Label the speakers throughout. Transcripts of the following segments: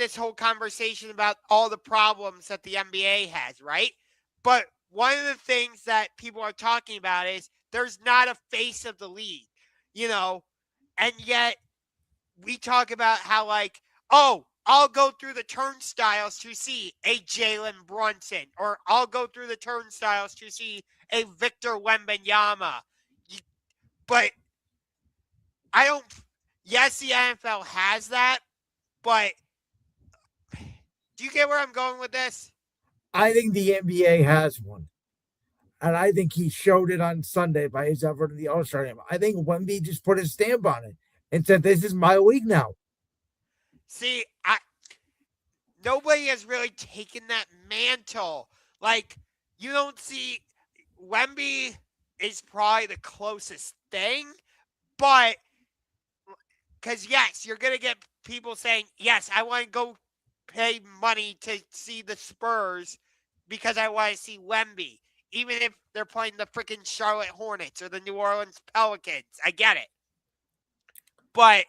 Speaker 1: this whole conversation about all the problems that the NBA has, right? But one of the things that people are talking about is there's not a face of the league, and yet we talk about how, like, oh, I'll go through the turnstiles to see a Jalen Brunson, or I'll go through the turnstiles to see a Victor Wembanyama. But I don't. Yes, the NFL has that, but do you get where I'm going with this?
Speaker 2: I think the NBA has one. And I think he showed it on Sunday by his effort in the All-Star game. I think Wemby just put his stamp on it and said, "This is my league now."
Speaker 1: See, nobody has really taken that mantle. Like, you don't see Wemby is probably the closest thing, but because yes, you're gonna get people saying, yes, I want to go pay money to see the Spurs because I want to see Wemby, even if they're playing the freaking Charlotte Hornets or the New Orleans Pelicans. I get it, but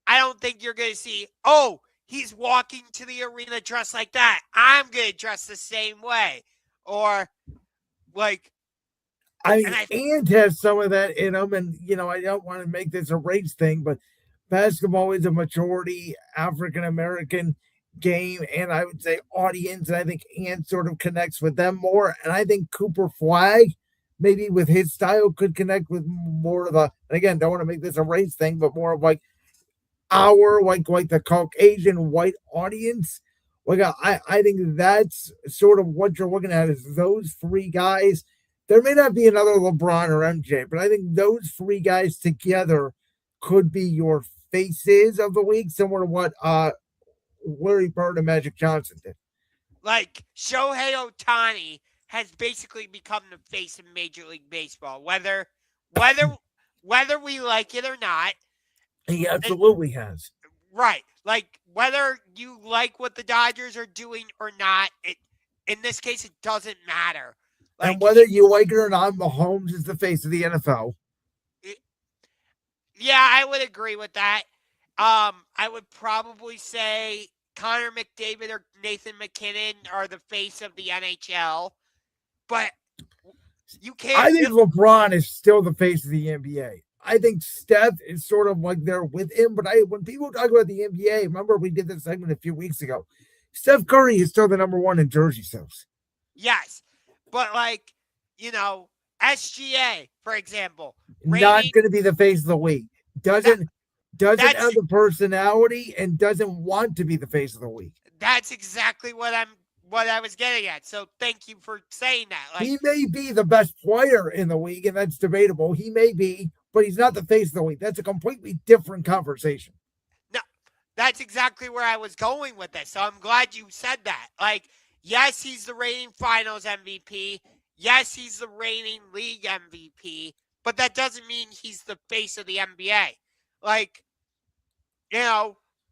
Speaker 1: I don't think you're gonna see, oh, he's walking to the arena dressed like that, I'm gonna dress the same way, or like.
Speaker 2: I mean, and has some of that in him. And, I don't want to make this a race thing, but basketball is a majority African American game, and I would say audience. And I think Ant sort of connects with them more. And I think Cooper Flag, maybe with his style, could connect with more of the, and again, don't want to make this a race thing, but more of like our, like the Caucasian white audience. Like, I think that's sort of what you're looking at is those three guys. There may not be another LeBron or MJ, but I think those three guys together could be your faces of the league, similar to what Larry Bird and Magic Johnson did.
Speaker 1: Like, Shohei Ohtani has basically become the face of Major League Baseball, whether we like it or not.
Speaker 2: He absolutely has.
Speaker 1: Right. Like, whether you like what the Dodgers are doing or not, in this case, it doesn't matter.
Speaker 2: Like, and whether you like it or not, Mahomes is the face of the NFL.
Speaker 1: Yeah, I would agree with that. I would probably say Connor McDavid or Nathan McKinnon are the face of the NHL. But you can't.
Speaker 2: I think LeBron is still the face of the NBA. I think Steph is sort of like there with him. But when people talk about the NBA, remember we did this segment a few weeks ago. Steph Curry is still the number one in jersey sales.
Speaker 1: Yes. But, like, SGA, for example.
Speaker 2: Not going to be the face of the league. Doesn't have the personality and doesn't want to be the face of the league.
Speaker 1: That's exactly what I was getting at. So thank you for saying that.
Speaker 2: Like, he may be the best player in the league, and that's debatable. He may be, but he's not the face of the league. That's a completely different conversation.
Speaker 1: No, that's exactly where I was going with this. So I'm glad you said that. Like, yes, he's the reigning finals MVP. Yes, he's the reigning league MVP. But that doesn't mean he's the face of the NBA. Like,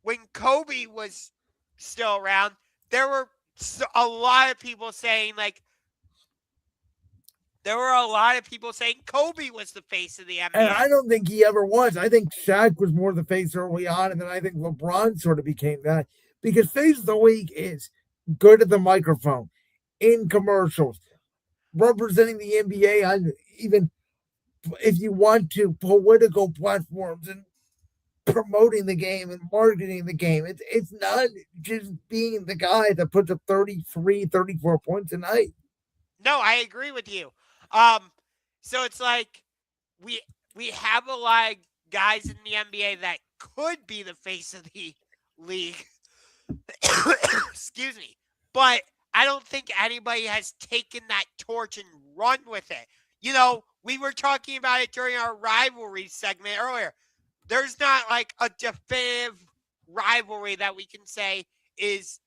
Speaker 1: when Kobe was still around, there were a lot of people saying, Kobe was the face of the NBA.
Speaker 2: And I don't think he ever was. I think Shaq was more the face early on, and then I think LeBron sort of became that. Because face of the league is good at the microphone, in commercials, representing the NBA on even, if you want to, political platforms and promoting the game and marketing the game. It's not just being the guy that puts up 33, 34 points a night.
Speaker 1: No, I agree with you. So it's like we have a lot of guys in the NBA that could be the face of the league. Excuse me. But I don't think anybody has taken that torch and run with it. We were talking about it during our rivalry segment earlier. There's not like a definitive rivalry that we can say is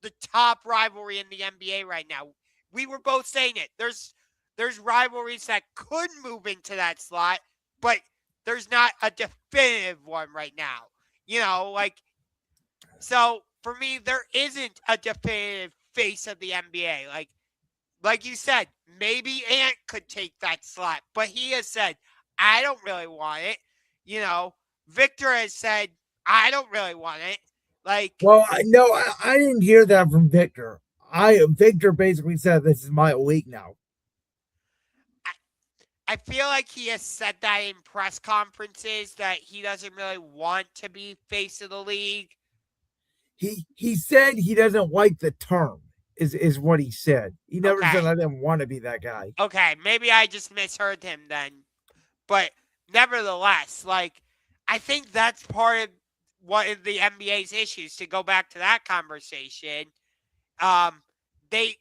Speaker 1: the top rivalry in the NBA right now. We were both saying it. There's rivalries that could move into that slot, but there's not a definitive one right now. So for me, there isn't a definitive face of the NBA. Like you said, maybe Ant could take that slot, but he has said, I don't really want it. Victor has said, I don't really want it. Like,
Speaker 2: Well, no, I didn't hear that from Victor. I Victor basically said this is my week now.
Speaker 1: I, I feel like he has said that in press conferences that he doesn't really want to be face of the league.
Speaker 2: He said he doesn't like the term. Is what he said. He never said
Speaker 1: Okay.
Speaker 2: I didn't want to be that guy.
Speaker 1: Okay. Maybe I just misheard him then. But nevertheless, like, I think that's part of what is the NBA's issues. To go back to that conversation, um, they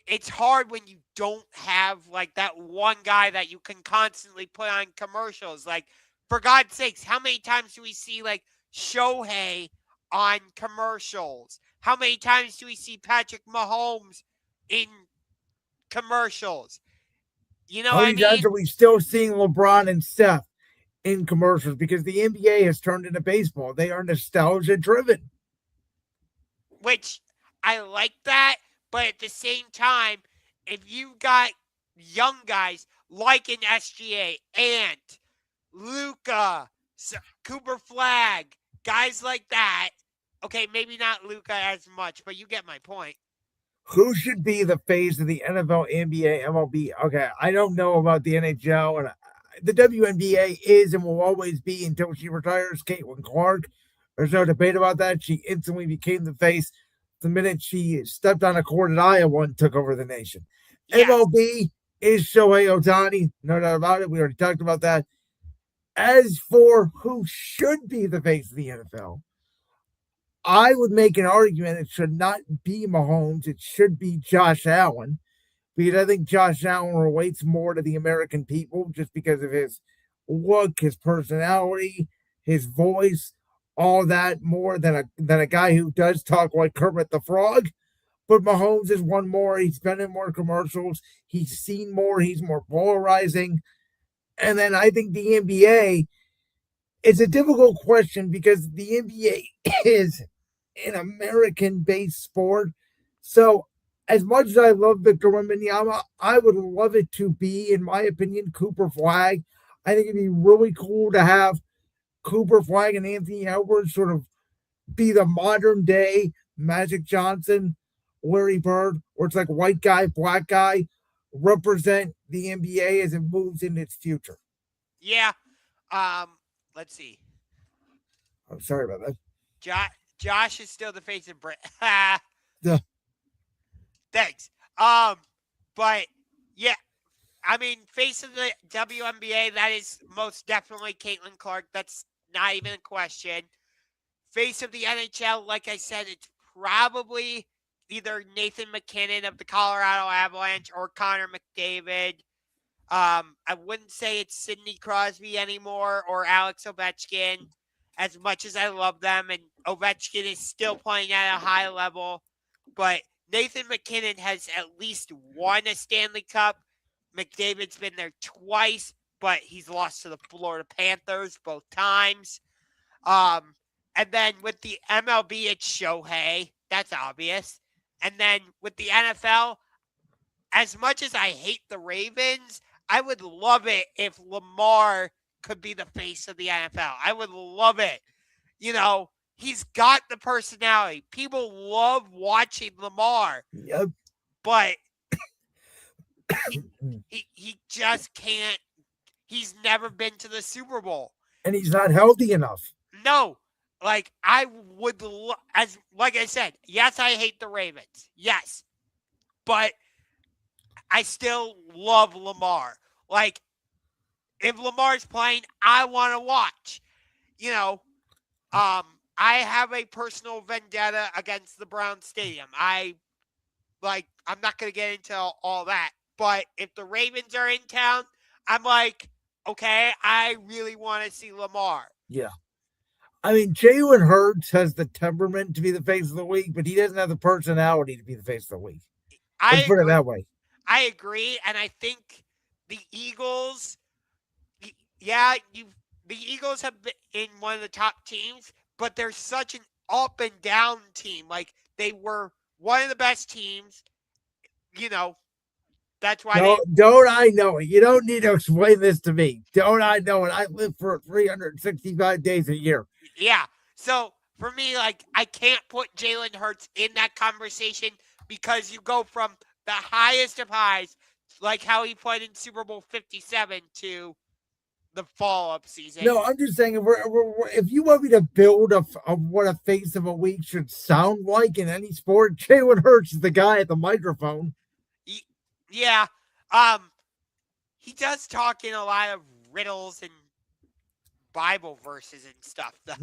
Speaker 1: it's hard when you don't have like that one guy that you can constantly put on commercials. Like, for God's sakes, how many times do we see like Shohei on commercials? How many times do we see Patrick Mahomes in commercials? You know
Speaker 2: How
Speaker 1: what I
Speaker 2: many times
Speaker 1: mean?
Speaker 2: are we still seeing LeBron and Steph in commercials? Because the NBA has turned into baseball. They are nostalgia driven.
Speaker 1: Which I like that, but at the same time, if you got young guys like an SGA, Ant, Luca, Cooper Flag, guys like that. Okay, maybe not Luca as much, but you get my point.
Speaker 2: Who should be the face of the NFL, NBA, MLB? Okay, I don't know about the NHL and the WNBA is and will always be until she retires. Caitlin Clark. There's no debate about that. She instantly became the face the minute she stepped on a court at Iowa and took over the nation.
Speaker 1: Yes.
Speaker 2: MLB is Shohei Ohtani. No doubt about it. We already talked about that. As for who should be the face of the NFL, I would make an argument it should not be Mahomes. It should be Josh Allen because I think Josh Allen relates more to the American people just because of his look, his personality, his voice, all that more than a guy who does talk like Kermit the Frog. But Mahomes is one more. He's been in more commercials. He's seen more. He's more polarizing. And then I think the NBA, it's a difficult question because the NBA is an American based sport. So, as much as I love Victor Wembanyama, I would love it to be, in my opinion, Cooper Flag. I think it'd be really cool to have Cooper Flag and Anthony Edwards sort of be the modern day Magic Johnson, Larry Bird, where it's like white guy, black guy, represent the NBA as it moves in its future.
Speaker 1: Yeah. Um, let's see.
Speaker 2: I'm sorry about that.
Speaker 1: Jo- Josh is still the face of Brit.
Speaker 2: The
Speaker 1: Thanks. But yeah, I mean, face of the WNBA, that is most definitely Caitlin Clark. That's not even a question. Face of the NHL, like I said, it's probably either Nathan McKinnon of the Colorado Avalanche or Connor McDavid. I wouldn't say it's Sidney Crosby anymore or Alex Ovechkin, as much as I love them, and Ovechkin is still playing at a high level. But Nathan McKinnon has at least won a Stanley Cup. McDavid's been there twice, but he's lost to the Florida Panthers both times. And then with the MLB, it's Shohei. That's obvious. And then with the NFL, as much as I hate the Ravens, I would love it if Lamar could be the face of the NFL. I would love it. You know, he's got the personality. People love watching Lamar,
Speaker 2: yep.
Speaker 1: but he just can't. He's never been to the Super Bowl.
Speaker 2: And he's not healthy enough.
Speaker 1: No, like I would, as like I said, yes, I hate the Ravens. Yes, but I still love Lamar. Like, if Lamar's playing, I want to watch. You know, I have a personal vendetta against the Brown Stadium. I'm not going to get into all that. But if the Ravens are in town, I'm like, okay, I really want to see Lamar.
Speaker 2: Yeah. I mean, Jalen Hurts has the temperament to be the face of the week, but he doesn't have the personality to be the face of the week.
Speaker 1: I
Speaker 2: Let's put it
Speaker 1: agree.
Speaker 2: that way.
Speaker 1: I agree, and I think the Eagles, yeah, the Eagles have been in one of the top teams, but they're such an up and down team. Like, they were one of the best teams. You know, that's why they.
Speaker 2: Don't I know it? You don't need to explain this to me. Don't I know it? I live for 365 days a year.
Speaker 1: Yeah. So, for me, like, I can't put Jalen Hurts in that conversation because you go from the highest of highs, like how he played in Super Bowl 57, to the follow-up season.
Speaker 2: No, I'm just saying if you want me to build what a face of a week should sound like in any sport, Jalen Hurts is the guy at the microphone.
Speaker 1: Yeah, he does talk in a lot of riddles and Bible verses and stuff, though.